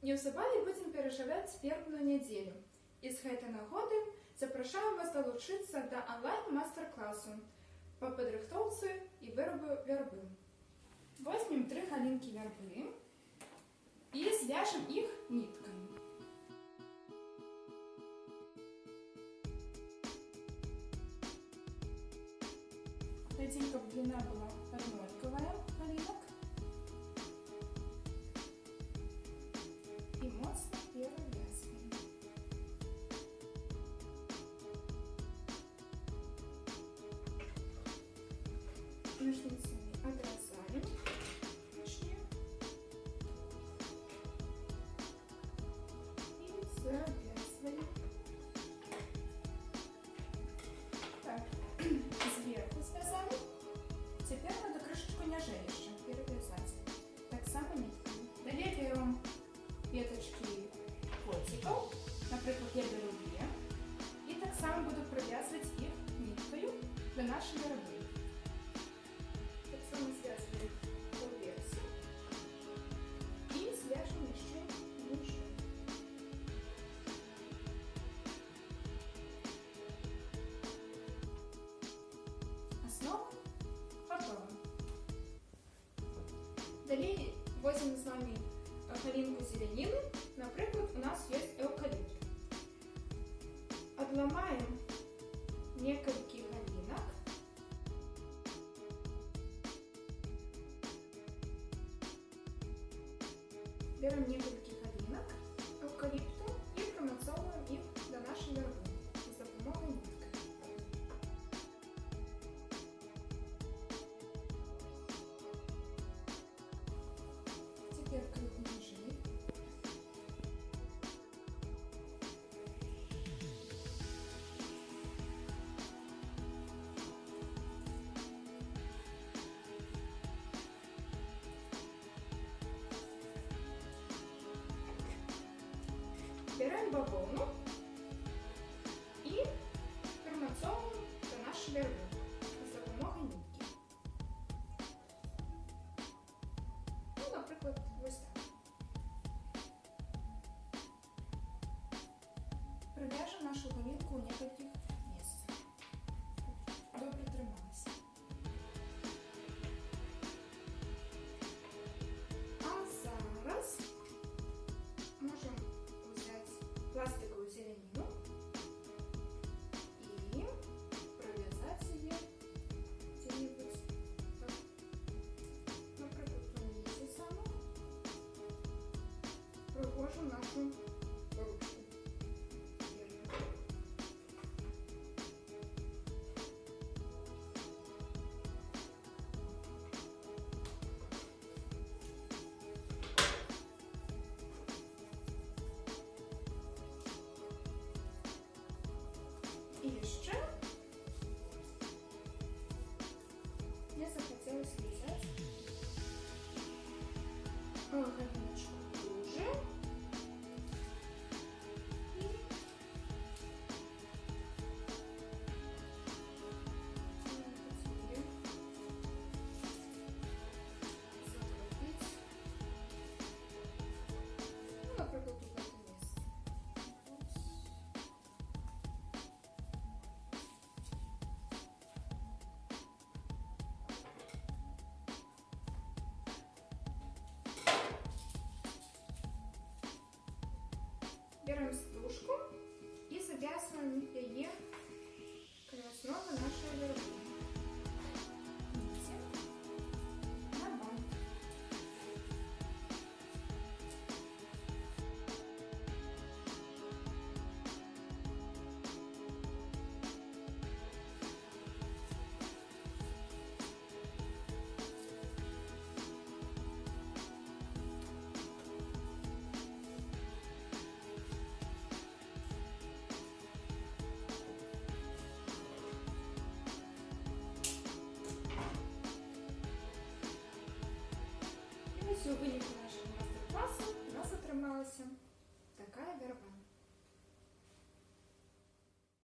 Неўзабаве будзем перажываць вербную нядзелю. І з гэтай нагоды запрашаем вас далучыцца да онлайн-мастер-класу па падрыхтоўцы і вырабу вярбы. Возьмем 3 галінкі вярбы і звяжем іх ніткамі. Дадзім, каб дліна была аднолькавая галінак. І моцна перавязваем. Ножницами отрезаем лишнее и завязываем. Так, сверху связали. Теперь надо крышечку няжей еще перевязать. Так само нитками. Далее берем веточки котиков, например, я беру 2, и так само буду провязывать их ниткою до нашей вярбы. Так само связываем по версу и свяжем еще ниже. Основа готова. Далее возьмем с вами галинку зеленины, например, у нас есть эвкалипт. Отломаем несколько галинок. Берем несколько галинок эвкалипту и промацовываем их до нашей вярбы с допомогой нитки. Теперь круг ножей. Берем бавовну и промацовываем до нашей вярбы с допомогой нитки. Ну, наприклад, ось так. Прив'яжемо нашу галінку у нескольких місцях. Добре трималися. А зараз можемо взяти пластикову зеленину и провязать ее где-нибудь, например, внизу саму, провожу нашу ручку.